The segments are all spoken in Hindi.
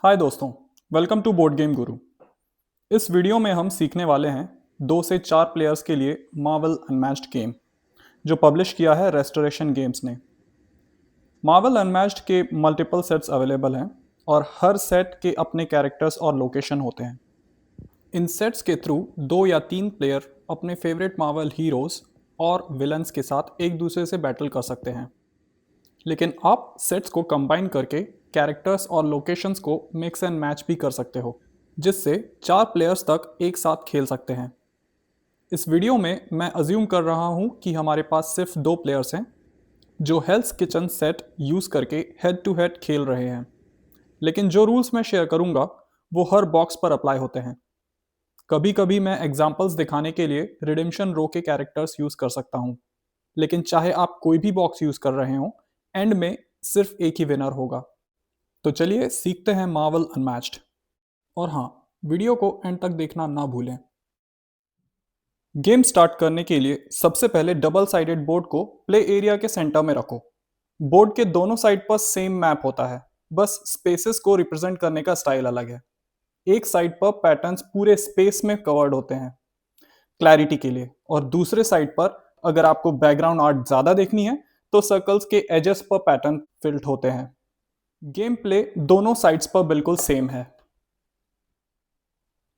हाय दोस्तों, वेलकम टू बोर्ड गेम गुरु। इस वीडियो में हम सीखने वाले हैं 2 से 4 प्लेयर्स के लिए मार्वल अनमैच्ड गेम जो पब्लिश किया है रेस्टोरेशन गेम्स ने। मार्वल अनमैच्ड के मल्टीपल सेट्स अवेलेबल हैं और हर सेट के अपने कैरेक्टर्स और लोकेशन होते हैं। इन सेट्स के थ्रू 2 या 3 प्लेयर अपने फेवरेट मार्वल हीरोज और विलन्स के साथ एक दूसरे से बैटल कर सकते हैं। लेकिन आप सेट्स को कंबाइन करके कैरेक्टर्स और लोकेशंस को मिक्स एंड मैच भी कर सकते हो, जिससे 4 प्लेयर्स तक एक साथ खेल सकते हैं। इस वीडियो में मैं अज्यूम कर रहा हूँ कि हमारे पास सिर्फ 2 प्लेयर्स हैं जो हेल्स किचन सेट यूज़ करके हेड टू हेड खेल रहे हैं। लेकिन जो रूल्स मैं शेयर करूँगा वो हर बॉक्स पर अप्लाई होते हैं। कभी कभी मैं एग्जाम्पल्स दिखाने के लिए रिडेम्पशन रो के कैरेक्टर्स यूज़ कर सकता हूँ, लेकिन चाहे आप कोई भी बॉक्स यूज़ कर रहे हो, एंड में सिर्फ एक ही विनर होगा। तो चलिए सीखते हैं मार्वल अनमैच्ड। और हाँ, वीडियो को एंड तक देखना ना भूलें। गेम स्टार्ट करने के लिए सबसे पहले डबल साइडेड बोर्ड को प्ले एरिया के सेंटर में रखो। बोर्ड के दोनों साइड पर सेम मैप होता है, बस स्पेसेस को रिप्रेजेंट करने का स्टाइल अलग है। एक साइड पर पैटर्न्स पूरे स्पेस में कवर्ड होते हैं क्लैरिटी के लिए, और दूसरे साइड पर अगर आपको बैकग्राउंड आर्ट ज़्यादा देखनी है तो सर्कल्स के एजेस पर पैटर्न फिल्ट होते हैं। गेम प्ले दोनों साइड्स पर बिल्कुल सेम है।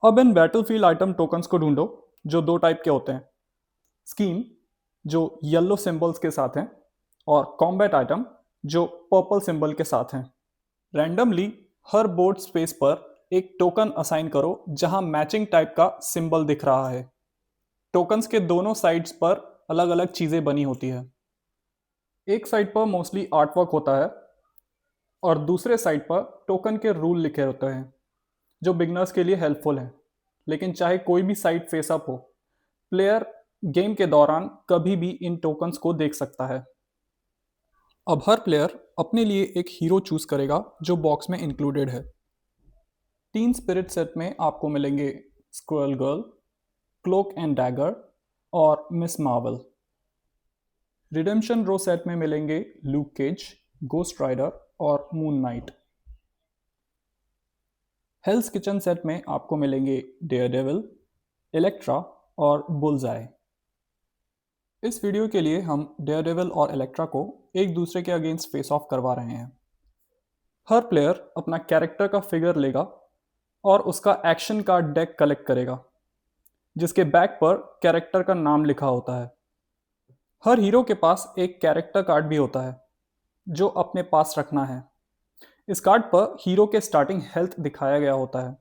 अब इन बैटलफील्ड आइटम टोकन्स को ढूंढो जो 2 टाइप के होते हैं, स्कीम जो येलो सिंबल्स के साथ हैं और कॉम्बैट आइटम जो पर्पल सिंबल के साथ हैं। रैंडमली हर बोर्ड स्पेस पर एक टोकन असाइन करो जहां मैचिंग टाइप का सिंबल दिख रहा है। टोकन्स के दोनों साइड्स पर अलग अलग चीज़ें बनी होती है। एक साइड पर मोस्टली आर्ट वर्क होता है और दूसरे साइड पर टोकन के रूल लिखे होते हैं जो बिगनर्स के लिए हेल्पफुल है। लेकिन चाहे कोई भी साइड फेस अप हो, प्लेयर गेम के दौरान कभी भी इन टोकन्स को देख सकता है। अब हर प्लेयर अपने लिए एक हीरो चूज करेगा जो बॉक्स में इंक्लूडेड है। टीन स्पिरिट सेट में आपको मिलेंगे स्क्वेल गर्ल, क्लोक एंड डैगर और मिस मार्वल। रिडेम्पशन रो सेट में मिलेंगे लूक केज, गोस्ट राइडर और मून नाइट। हेल्स किचन सेट में आपको मिलेंगे डेयरडेविल, इलेक्ट्रा और बुलजाई। इस वीडियो के लिए हम डेयरडेविल और इलेक्ट्रा को एक दूसरे के अगेंस्ट फेस ऑफ करवा रहे हैं। हर प्लेयर अपना कैरेक्टर का फिगर लेगा और उसका एक्शन कार्ड डेक कलेक्ट करेगा जिसके बैक पर कैरेक्टर का नाम लिखा होता है। हर हीरो के पास एक कैरेक्टर कार्ड भी होता है जो अपने पास रखना है। इस कार्ड पर हीरो के स्टार्टिंग हेल्थ दिखाया गया होता है।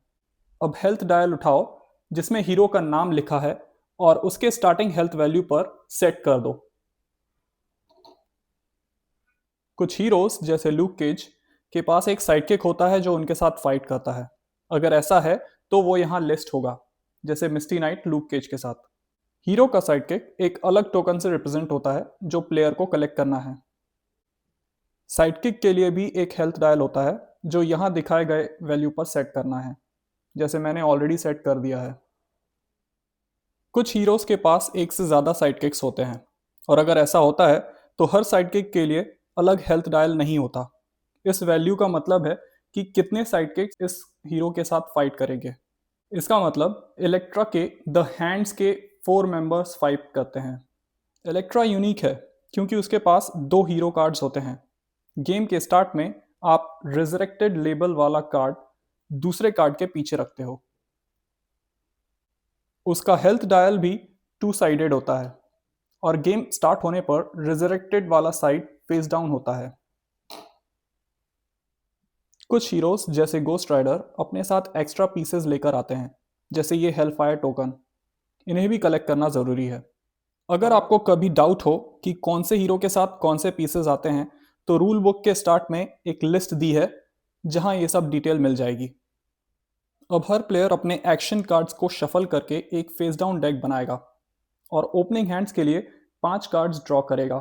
अब हेल्थ डायल उठाओ जिसमें हीरो का नाम लिखा है और उसके स्टार्टिंग हेल्थ वैल्यू पर सेट कर दो। कुछ हीरोज जैसे लूक केज के पास एक साइडकिक होता है जो उनके साथ फाइट करता है। अगर ऐसा है तो वो यहाँ लिस्ट होगा, जैसे मिस्टी नाइट लूक केज के साथ। हीरो का साइडकिक एक अलग टोकन से रिप्रेजेंट होता है जो प्लेयर को कलेक्ट करना है। साइडकिक के लिए भी एक हेल्थ डायल होता है जो यहाँ दिखाए गए वैल्यू पर सेट करना है, जैसे मैंने ऑलरेडी सेट कर दिया है। कुछ हीरोज के पास एक से ज़्यादा साइडकिक्स होते हैं, और अगर ऐसा होता है तो हर साइडकिक के लिए अलग हेल्थ डायल नहीं होता। इस वैल्यू का मतलब है कि कितने साइडकिक्स इस हीरो के साथ फाइट करेंगे। इसका मतलब इलेक्ट्रा के द हैंड्स के 4 मेंबर्स फाइट करते हैं। इलेक्ट्रा यूनिक है क्योंकि उसके पास 2 हीरो कार्ड्स होते हैं। गेम के स्टार्ट में आप रिजरेक्टेड लेबल वाला कार्ड दूसरे कार्ड के पीछे रखते हो। उसका हेल्थ डायल भी 2 साइडेड होता है और गेम स्टार्ट होने पर रिजरेक्टेड वाला साइड फेस डाउन होता है। कुछ हीरोज जैसे गोस्ट राइडर अपने साथ एक्स्ट्रा पीसेस लेकर आते हैं, जैसे ये हेलफायर टोकन। इन्हें भी कलेक्ट करना ज़रूरी है। अगर आपको कभी डाउट हो कि कौन से हीरो के साथ कौन से पीसेस आते हैं, तो रूल बुक के स्टार्ट में एक लिस्ट दी है जहां ये सब डिटेल मिल जाएगी। अब हर प्लेयर अपने एक्शन कार्ड्स को शफल करके एक फेस डाउन डेक बनाएगा और ओपनिंग हैंड्स के लिए 5 कार्ड्स ड्रॉ करेगा।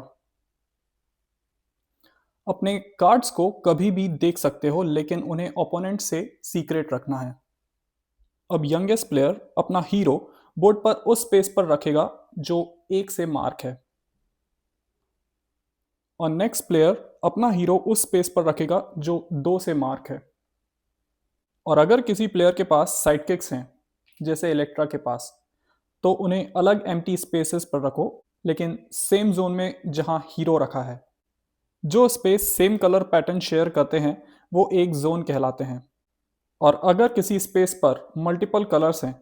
अपने कार्ड्स को कभी भी देख सकते हो, लेकिन उन्हें ओपोनेंट से सीक्रेट रखना है। अब यंगेस्ट प्लेयर अपना हीरो बोर्ड पर उस स्पेस पर रखेगा जो 1 से मार्क है, और नेक्स्ट प्लेयर अपना हीरो उस स्पेस पर रखेगा जो 2 से मार्क है। और अगर किसी प्लेयर के पास साइड किक्स हैं, जैसे इलेक्ट्रा के पास, तो उन्हें अलग एम्प्टी स्पेसेस पर रखो, लेकिन सेम जोन में जहां हीरो रखा है। जो space same colour pattern share करते हैं वो एक जोन कहलाते हैं। और अगर किसी स्पेस पर मल्टीपल कलर्स हैं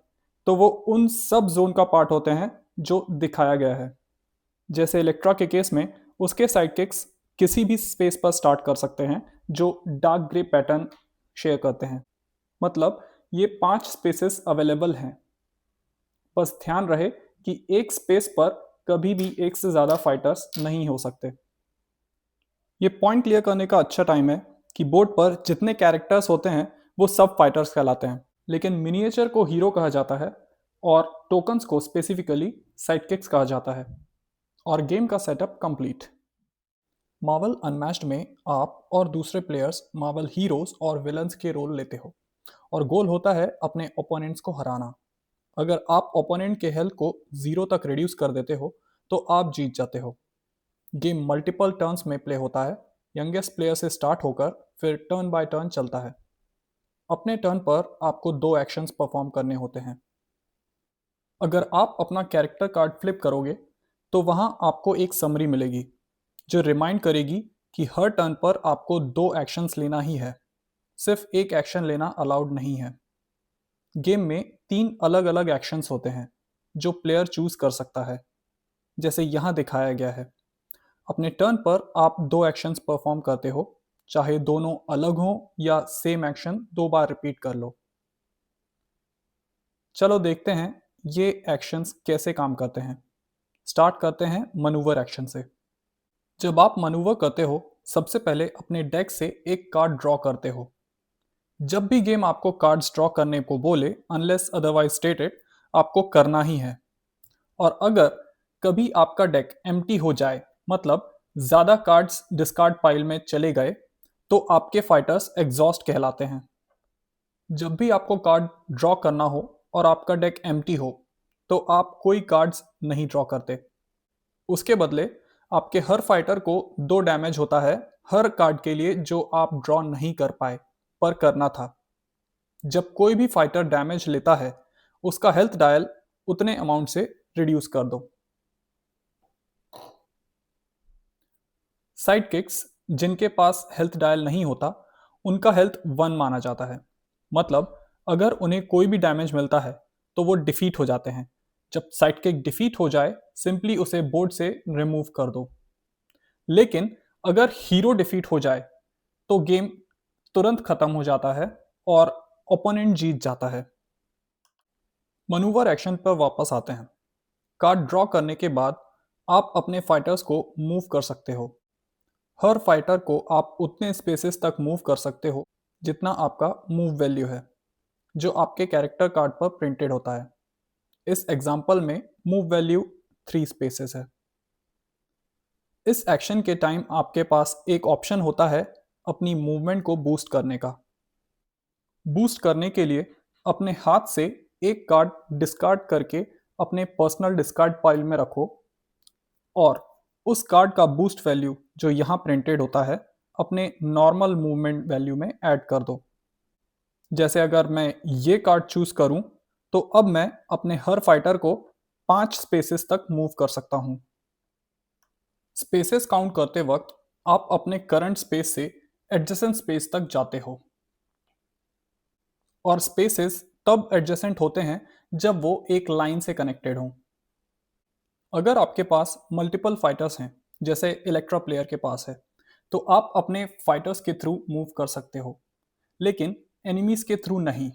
तो वो उन सब जोन का पार्ट होते हैं जो दिखाया गया है। जैसे इलेक्ट्रा के केस में उसके साइडकिक्स किसी भी स्पेस पर स्टार्ट कर सकते हैं जो डार्क ग्रे पैटर्न शेयर करते हैं। मतलब ये 5 स्पेसेस अवेलेबल हैं। बस ध्यान रहे कि एक स्पेस पर कभी भी एक से ज़्यादा फाइटर्स नहीं हो सकते। ये पॉइंट क्लियर करने का अच्छा टाइम है कि बोर्ड पर जितने कैरेक्टर्स होते हैं वो सब फाइटर्स कहलाते हैं, लेकिन मिनिएचर को हीरो कहा जाता है और टोकन्स को स्पेसिफिकली साइडकिक्स कहा जाता है। और गेम का सेटअप कंप्लीट। मार्वल अनमैच्ड में आप और दूसरे प्लेयर्स मार्वल हीरोज और विलन्स के रोल लेते हो और गोल होता है अपने ओपोनेंट्स को हराना। अगर आप ओपोनेंट के हेल्थ को 0 तक रिड्यूस कर देते हो तो आप जीत जाते हो। गेम मल्टीपल टर्न्स में प्ले होता है। यंगेस्ट प्लेयर से स्टार्ट होकर फिर टर्न बाय टर्न चलता है। अपने टर्न पर आपको 2 एक्शंस परफॉर्म करने होते हैं। अगर आप अपना कैरेक्टर कार्ड फ्लिप करोगे तो वहां आपको एक समरी मिलेगी जो रिमाइंड करेगी कि हर टर्न पर आपको 2 एक्शंस लेना ही है, सिर्फ एक एक्शन लेना अलाउड नहीं है। गेम में 3 अलग अलग एक्शंस होते हैं जो प्लेयर चूज कर सकता है, जैसे यहाँ दिखाया गया है। अपने टर्न पर आप 2 एक्शंस परफॉर्म करते हो, चाहे दोनों अलग हों या सेम एक्शन 2 बार रिपीट कर लो। चलो देखते हैं ये एक्शंस कैसे काम करते हैं। स्टार्ट करते हैं मनूवर एक्शन से। जब आप मनूवर करते हो सबसे पहले अपने डेक से एक कार्ड ड्रॉ करते हो। जब भी गेम आपको कार्ड्स ड्रॉ करने को बोले, अनलेस अदरवाइज स्टेटेड, आपको करना ही है। और अगर कभी आपका डेक एम्प्टी हो जाए, मतलब ज़्यादा कार्ड्स डिस्कार्ड पाइल में चले गए, तो आपके फाइटर्स एग्जॉस्ट कहलाते हैं। जब भी आपको कार्ड ड्रॉ करना हो और आपका डेक एम्प्टी हो तो आप कोई कार्ड्स नहीं ड्रॉ करते। उसके बदले आपके हर फाइटर को 2 डैमेज होता है हर कार्ड के लिए जो आप ड्रॉ नहीं कर पाए पर करना था। जब कोई भी फाइटर डैमेज लेता है उसका हेल्थ डायल उतने अमाउंट से रिड्यूस कर दो। साइड किक्स जिनके पास हेल्थ डायल नहीं होता उनका हेल्थ 1 माना जाता है। मतलब अगर उन्हें कोई भी डैमेज मिलता है तो वो डिफीट हो जाते हैं। जब साइड किक डिफीट हो जाए सिंपली उसे बोर्ड से रिमूव कर दो। लेकिन अगर हीरो डिफीट हो जाए तो गेम तुरंत खत्म हो जाता है और ओपोनेंट जीत जाता है। मनूवर एक्शन पर वापस आते हैं। कार्ड ड्रॉ करने के बाद आप अपने फाइटर्स को मूव कर सकते हो। हर फाइटर को आप उतने स्पेसेस तक मूव कर सकते हो जितना आपका मूव वैल्यू है, जो आपके कैरेक्टर कार्ड पर प्रिंटेड होता है। इस एग्जांपल में मूव वैल्यू 3 स्पेसेस है। इस एक्शन के टाइम आपके पास एक ऑप्शन होता है अपनी मूवमेंट को बूस्ट करने का। बूस्ट करने के लिए अपने हाथ से एक कार्ड डिस्कार्ड करके अपने पर्सनल डिस्कार्ड पाइल में रखो और उस कार्ड का बूस्ट वैल्यू जो यहाँ प्रिंटेड होता है अपने नॉर्मल मूवमेंट वैल्यू में ऐड कर दो। जैसे अगर मैं ये कार्ड चूज करूं तो अब मैं अपने हर फाइटर को 5 स्पेसेस तक मूव कर सकता हूं। स्पेसेस काउंट करते वक्त आप अपने करंट स्पेस से एडजेसेंट स्पेस तक जाते हो और स्पेसेस तब एडजेसेंट होते हैं जब वो एक लाइन से कनेक्टेड हों। अगर आपके पास मल्टीपल फाइटर्स हैं, जैसे इलेक्ट्रा प्लेयर के पास है, तो आप अपने फाइटर्स के थ्रू मूव कर सकते हो, लेकिन एनिमीज के थ्रू नहीं।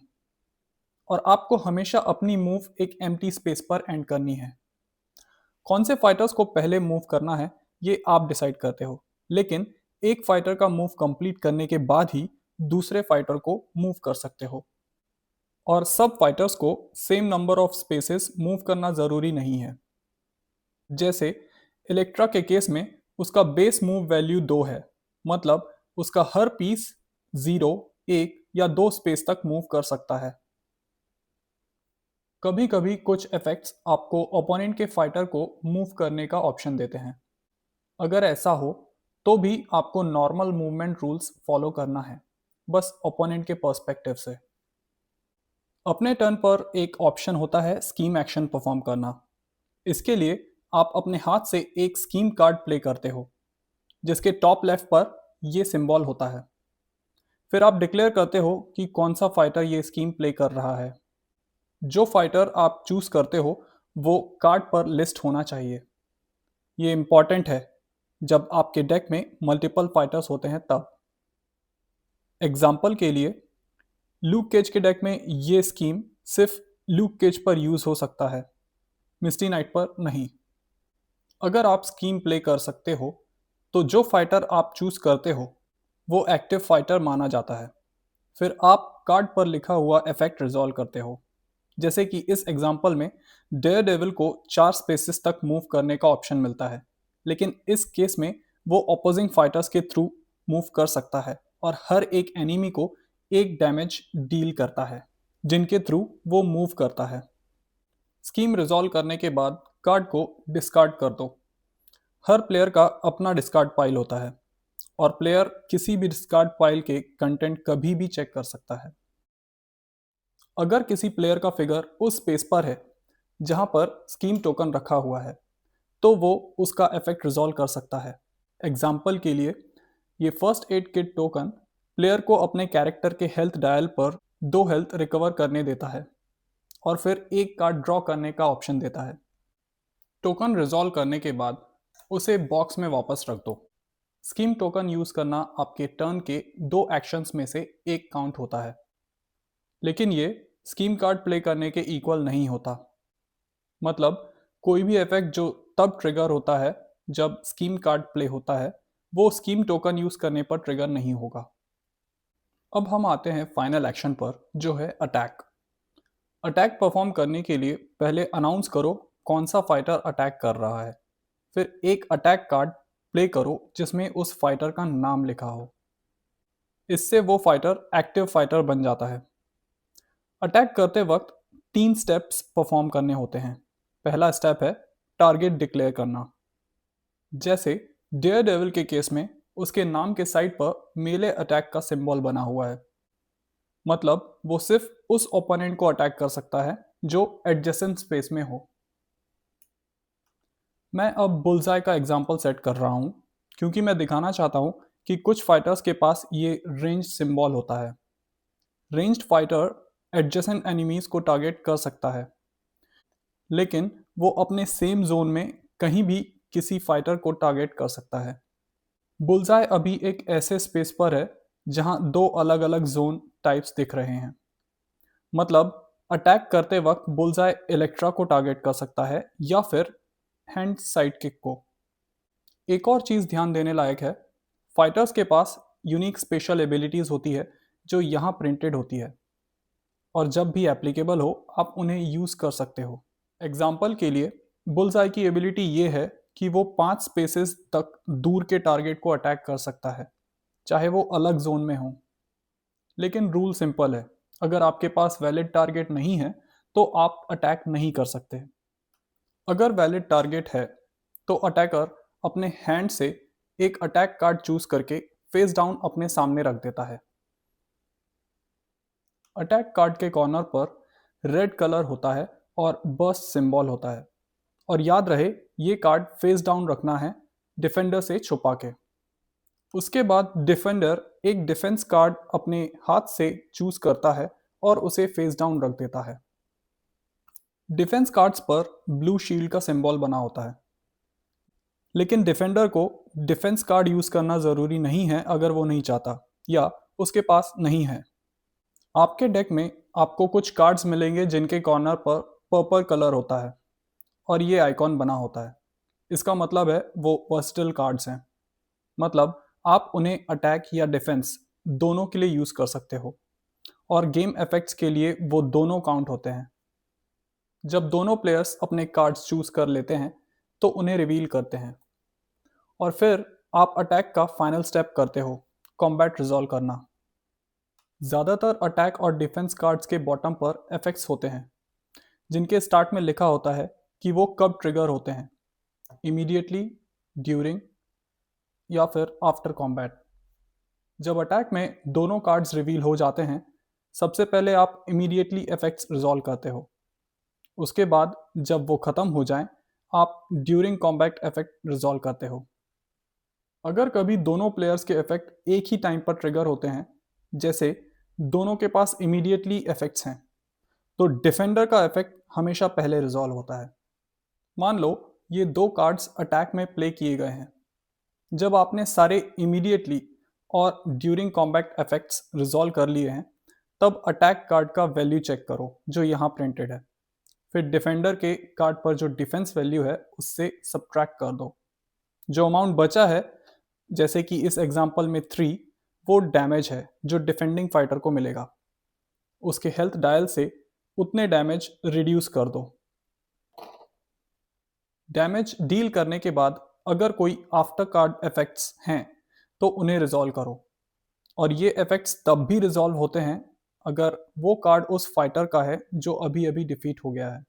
और आपको हमेशा अपनी मूव एक एम्प्टी स्पेस पर एंड करनी है। कौन से फाइटर्स को पहले मूव करना है ये आप डिसाइड करते हो, लेकिन एक फाइटर का मूव कंप्लीट करने के बाद ही दूसरे फाइटर को मूव कर सकते हो। और सब फाइटर्स को same number of spaces move करना ज़रूरी नहीं है। जैसे इलेक्ट्रा के केस में उसका बेस मूव वैल्यू 2 है, मतलब उसका हर पीस 0, 1 या 2 स्पेस तक मूव कर सकता है। कभी कभी कुछ इफेक्ट्स आपको ओपोनेंट के फाइटर को मूव करने का ऑप्शन देते हैं। अगर ऐसा हो तो भी आपको नॉर्मल मूवमेंट रूल्स फॉलो करना है, बस ओपोनेंट के पर्सपेक्टिव से। अपने टर्न पर एक ऑप्शन होता है स्कीम एक्शन परफॉर्म करना। इसके लिए आप अपने हाथ से एक स्कीम कार्ड प्ले करते हो, जिसके टॉप लेफ्ट पर ये सिंबल होता है। फिर आप डिक्लेयर करते हो कि कौन सा फाइटर ये स्कीम प्ले कर रहा है। जो फाइटर आप चूज करते हो वो कार्ड पर लिस्ट होना चाहिए। ये इम्पॉर्टेंट है जब आपके डेक में मल्टीपल फाइटर्स होते हैं तब। एग्जाम्पल के लिए लूक केज के डेक में ये स्कीम सिर्फ लूक केज पर यूज हो सकता है, मिस्टी नाइट पर नहीं। अगर आप स्कीम प्ले कर सकते हो तो जो फाइटर आप चूज करते हो वो एक्टिव फाइटर माना जाता है। फिर आप कार्ड पर लिखा हुआ इफेक्ट रिजॉल्व करते हो। जैसे कि इस एग्जांपल में डेयर डेविल को 4 स्पेसेस तक मूव करने का ऑप्शन मिलता है, लेकिन इस केस में वो अपोजिंग फाइटर्स के थ्रू मूव कर सकता है और हर एक एनिमी को एक डैमेज डील करता है जिनके थ्रू वो मूव करता है। स्कीम रिजॉल्व करने के बाद कार्ड को डिस्कार्ड कर दो। हर प्लेयर का अपना डिस्कार्ड पाइल होता है और प्लेयर किसी भी डिस्कार्ड पाइल के कंटेंट कभी भी चेक कर सकता है। अगर किसी प्लेयर का फिगर उस स्पेस पर है जहां पर स्कीम टोकन रखा हुआ है तो वो उसका इफेक्ट रिजॉल्व कर सकता है। एग्जाम्पल के लिए ये first aid kit token player को अपने कैरेक्टर के हेल्थ डायल पर 2 हेल्थ रिकवर करने देता है और फिर एक कार्ड ड्रॉ करने का ऑप्शन देता है। टोकन रिजॉल्व करने के बाद उसे बॉक्स में वापस रख दो। स्कीम टोकन यूज करना आपके टर्न के 2 एक्शंस में से एक काउंट होता है, लेकिन ये स्कीम कार्ड प्ले करने के इक्वल नहीं होता। मतलब कोई भी इफेक्ट जो तब ट्रिगर होता है जब स्कीम कार्ड प्ले होता है वो स्कीम टोकन यूज करने पर ट्रिगर नहीं होगा। अब हम आते हैं फाइनल एक्शन पर, जो है अटैक। अटैक परफॉर्म करने के लिए पहले अनाउंस करो कौन सा फाइटर अटैक कर रहा है। फिर एक अटैक कार्ड प्ले करो जिसमें उस फाइटर का नाम लिखा हो। इससे वो फाइटर एक्टिव फाइटर बन जाता है। अटैक करते वक्त 3 स्टेप्स परफॉर्म करने होते हैं। पहला स्टेप है टारगेट डिक्लेयर करना। जैसे डेयर डेविल के केस में उसके नाम के साइड पर मेले अटैक का सिंबल बना हुआ है। मतलब वो सिर्फ उस ओपोनेंट को अटैक कर सकता है जो एडजेसेंट स्पेस में हो। मैं अब बुलजाई का एग्जांपल सेट कर रहा हूँ क्योंकि मैं दिखाना चाहता हूँ कि कुछ फाइटर्स के पास ये रेंज सिंबल होता है। रेंज्ड फाइटर एडजेसेंट एनिमीज को टारगेट कर सकता है, लेकिन वो अपने सेम जोन में कहीं भी किसी फाइटर को टारगेट कर सकता है। बुलजाई अभी एक ऐसे स्पेस पर है जहां 2 अलग अलग जोन टाइप्स दिख रहे हैं। मतलब अटैक करते वक्त बुलजाई इलेक्ट्रा को टारगेट कर सकता है या फिर हैंड साइड किक को। एक और चीज़ ध्यान देने लायक है, फाइटर्स के पास यूनिक स्पेशल एबिलिटीज़ होती है जो यहाँ प्रिंटेड होती है और जब भी एप्लीकेबल हो आप उन्हें यूज़ कर सकते हो। एग्जाम्पल के लिए बुलजाई की एबिलिटी ये है कि वो 5 स्पेसेस तक दूर के टारगेट को अटैक कर सकता है, चाहे वो अलग जोन में हो। लेकिन रूल सिंपल है, अगर आपके पास वैलिड टारगेट नहीं है तो आप अटैक नहीं कर सकते। अगर वैलिड टारगेट है तो अटैकर अपने हैंड से एक अटैक कार्ड चूज करके फेस डाउन अपने सामने रख देता है। अटैक कार्ड के कॉर्नर पर रेड कलर होता है और बर्स्ट सिंबल होता है। और याद रहे ये कार्ड फेस डाउन रखना है डिफेंडर से छुपा के। उसके बाद डिफेंडर एक डिफेंस कार्ड अपने हाथ से चूज करता है और उसे फेस डाउन रख देता है। डिफेंस कार्ड्स पर ब्लू शील्ड का सिंबल बना होता है, लेकिन डिफेंडर को डिफेंस कार्ड यूज करना जरूरी नहीं है अगर वो नहीं चाहता या उसके पास नहीं है। आपके डेक में आपको कुछ कार्ड्स मिलेंगे जिनके कॉर्नर पर पर्पल कलर होता है और ये आइकॉन बना होता है। इसका मतलब है वो वर्सटाइल कार्ड्स हैं। मतलब आप उन्हें अटैक या डिफेंस दोनों के लिए यूज कर सकते हो और गेम इफेक्ट्स के लिए वो दोनों काउंट होते हैं। जब दोनों प्लेयर्स अपने कार्ड्स चूज कर लेते हैं तो उन्हें रिवील करते हैं और फिर आप अटैक का फाइनल स्टेप करते हो, कॉम्बैट रिजॉल्व करना। ज़्यादातर अटैक और डिफेंस कार्ड्स के बॉटम पर इफेक्ट्स होते हैं जिनके स्टार्ट में लिखा होता है कि वो कब ट्रिगर होते हैं, इमीडिएटली, ड्यूरिंग या फिर आफ्टर कॉम्बैट। जब अटैक में दोनों कार्ड्स रिवील हो जाते हैं सबसे पहले आप इमीडिएटली इफेक्ट्स रिजॉल्व करते हो। उसके बाद जब वो ख़त्म हो जाएं, आप ड्यूरिंग कॉम्बैट इफेक्ट रिजॉल्व करते हो। अगर कभी दोनों प्लेयर्स के इफेक्ट एक ही टाइम पर ट्रिगर होते हैं, जैसे दोनों के पास इमीडिएटली इफेक्ट्स हैं, तो डिफेंडर का इफेक्ट हमेशा पहले रिजॉल्व होता है। मान लो ये दो कार्ड्स अटैक में प्ले किए गए हैं। जब आपने सारे इमीडिएटली और ड्यूरिंग कॉम्बैट इफेक्ट्स रिजॉल्व कर लिए हैं, तब अटैक कार्ड का वैल्यू चेक करो जो यहाँ प्रिंटेड है। फिर डिफेंडर के कार्ड पर जो डिफेंस वैल्यू है उससे सब्ट्रैक्ट कर दो। जो अमाउंट बचा है, जैसे कि इस एग्जांपल में 3, वो डैमेज है जो डिफेंडिंग फाइटर को मिलेगा। उसके हेल्थ डायल से उतने डैमेज रिड्यूस कर दो। डैमेज डील करने के बाद अगर कोई आफ्टर कार्ड इफेक्ट्स हैं तो उन्हें रिजॉल्व करो। और ये इफेक्ट्स तब भी रिजॉल्व होते हैं अगर वो कार्ड उस फाइटर का है जो अभी अभी डिफीट हो गया है,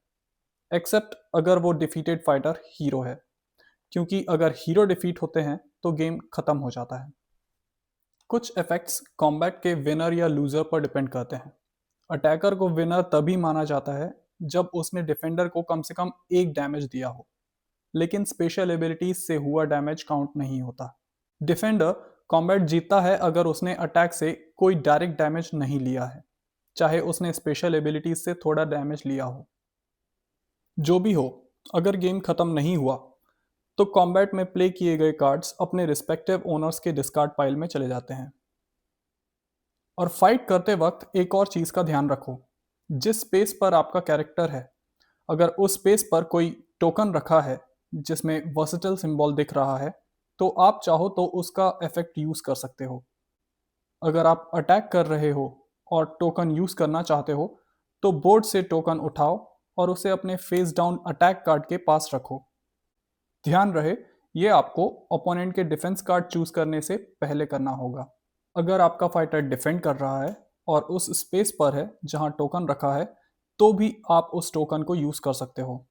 एक्सेप्ट अगर वो डिफीटेड फाइटर हीरो है, क्योंकि अगर हीरो डिफीट होते हैं तो गेम खत्म हो जाता है। कुछ इफेक्ट्स कॉम्बैट के विनर या लूजर पर डिपेंड करते हैं। अटैकर को विनर तभी माना जाता है जब उसने डिफेंडर को कम से कम एक डैमेज दिया हो, लेकिन स्पेशल एबिलिटीज से हुआ डैमेज काउंट नहीं होता। डिफेंडर कॉम्बैट जीतता है अगर उसने अटैक से कोई डायरेक्ट डैमेज नहीं लिया है, चाहे उसने स्पेशल एबिलिटीज से थोड़ा डैमेज लिया हो। जो भी हो, अगर गेम खत्म नहीं हुआ तो कॉम्बैट में प्ले किए गए कार्ड्स अपने रिस्पेक्टिव ओनर्स के डिस्कार्ड पाइल में चले जाते हैं। और फाइट करते वक्त एक और चीज़ का ध्यान रखो। जिस स्पेस पर आपका कैरेक्टर है, अगर उस स्पेस पर कोई टोकन रखा है जिसमें वर्सेटाइल सिंबल दिख रहा है, तो आप चाहो तो उसका इफेक्ट यूज़ कर सकते हो। अगर आप अटैक कर रहे हो और टोकन यूज़ करना चाहते हो, तो बोर्ड से टोकन उठाओ और उसे अपने फेस डाउन अटैक कार्ड के पास रखो। ध्यान रहे, ये आपको ओपोनेंट के डिफेंस कार्ड चूज करने से पहले करना होगा। अगर आपका फाइटर डिफेंड कर रहा है और उस स्पेस पर है जहां टोकन रखा है, तो भी आप उस टोकन को यूज कर सकते हो।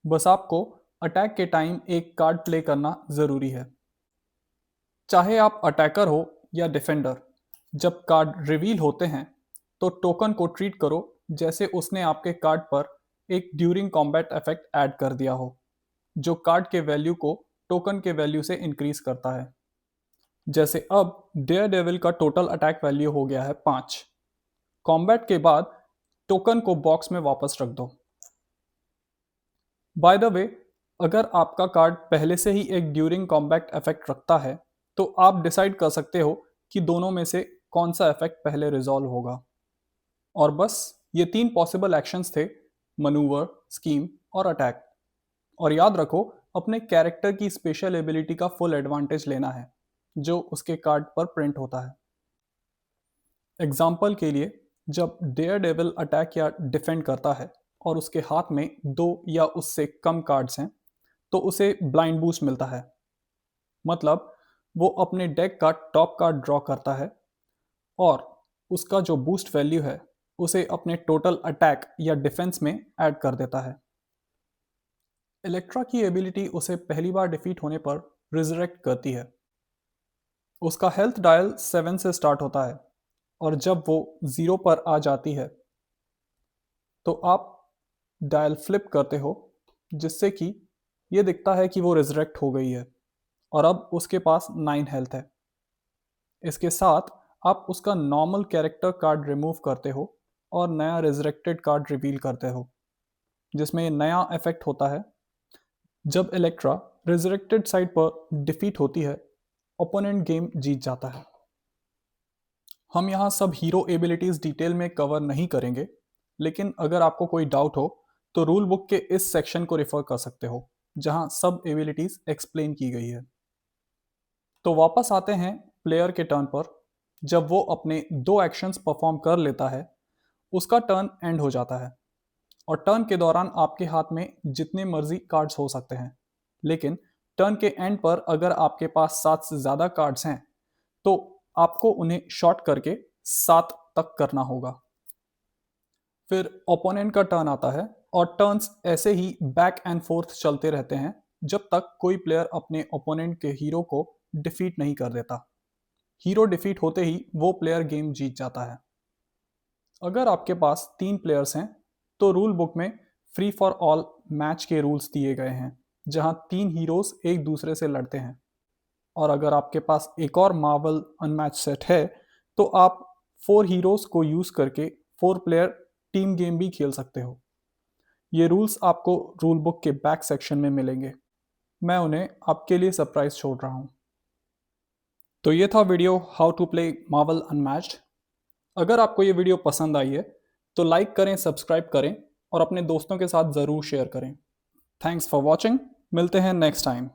बस आपको अटैक के टाइम एक कार्ड प्ले करना जरूरी है। चाहे आप अटैकर हो या डिफेंडर, जब कार्ड रिवील होते हैं तो टोकन को ट्रीट करो जैसे उसने आपके कार्ड पर एक ड्यूरिंग कॉम्बैट इफेक्ट ऐड कर दिया हो, जो कार्ड के वैल्यू को टोकन के वैल्यू से इंक्रीज करता है। जैसे अब डेयर डेविल का टोटल अटैक वैल्यू हो गया है 5। कॉम्बैट के बाद टोकन को बॉक्स में वापस रख दो। बाय द वे, अगर आपका कार्ड पहले से ही एक ड्यूरिंग कॉम्बैट इफेक्ट रखता है, तो आप डिसाइड कर सकते हो कि दोनों में से कौन सा इफेक्ट पहले रिजॉल्व होगा। और बस ये 3 पॉसिबल एक्शंस थे: मनूवर, स्कीम और अटैक। और याद रखो, अपने कैरेक्टर की स्पेशल एबिलिटी का फुल एडवांटेज लेना है जो उसके कार्ड पर प्रिंट होता है। एग्जाम्पल के लिए, जब डेयर डेविल अटैक या डिफेंड करता है और उसके हाथ में 2 या उससे कम कार्ड्स हैं, तो उसे ब्लाइंड बूस्ट मिलता है। मतलब वो अपने डेक का टॉप कार्ड ड्रॉ करता है और उसका जो बूस्ट वैल्यू है उसे अपने टोटल अटैक या डिफेंस में ऐड कर देता है। इलेक्ट्रा की एबिलिटी उसे पहली बार डिफीट होने पर रिजरेक्ट करती है। उसका हेल्थ डायल 7 से स्टार्ट होता है और जब वो 0 पर आ जाती है तो आप डायल फ्लिप करते हो, जिससे कि ये दिखता है कि वो रिजरेक्ट हो गई है और अब उसके पास 9 हेल्थ है। इसके साथ आप उसका नॉर्मल कैरेक्टर कार्ड रिमूव करते हो और नया रिजरेक्टेड कार्ड रिवील करते हो, जिसमें नया इफेक्ट होता है। जब इलेक्ट्रा रिजरेक्टेड साइड पर डिफीट होती है, ओपोनेंट गेम जीत जाता है। हम यहाँ सब हीरो एबिलिटीज डिटेल में कवर नहीं करेंगे, लेकिन अगर आपको कोई डाउट हो तो रूल बुक के इस सेक्शन को रेफर कर सकते हो जहाँ सब एबिलिटीज एक्सप्लेन की गई है। तो वापस आते हैं प्लेयर के टर्न पर। जब वो अपने 2 एक्शंस परफॉर्म कर लेता है, उसका टर्न एंड हो जाता है और टर्न के दौरान आपके हाथ में जितने मर्जी कार्ड्स हो सकते हैं, लेकिन टर्न के एंड पर अगर आपके पास 7 से ज़्यादा कार्ड्स हैं तो आपको उन्हें शॉर्ट करके 7 तक करना होगा। फिर ओपोनेंट का टर्न आता है और टर्न्स ऐसे ही बैक एंड फोर्थ चलते रहते हैं जब तक कोई प्लेयर अपने ओपोनेंट के हीरो को डिफीट नहीं कर देता। हीरो डिफीट होते ही वो प्लेयर गेम जीत जाता है। अगर आपके पास 3 प्लेयर्स हैं तो रूल बुक में फ्री फॉर ऑल मैच के रूल्स दिए गए हैं, जहां 3 हीरोज एक दूसरे से लड़ते हैं। और अगर आपके पास एक और मार्वल अनमैच सेट है तो आप 4 हीरोज को यूज़ करके 4 प्लेयर टीम गेम भी खेल सकते हो। ये रूल्स आपको रूल बुक के बैक सेक्शन में मिलेंगे। मैं उन्हें आपके लिए सरप्राइज छोड़ रहा हूँ। तो ये था video how to play Marvel unmatched. अगर आपको ये वीडियो पसंद आई है तो लाइक करें, सब्सक्राइब करें और अपने दोस्तों के साथ ज़रूर शेयर करें। Thanks for watching. मिलते हैं नेक्स्ट टाइम।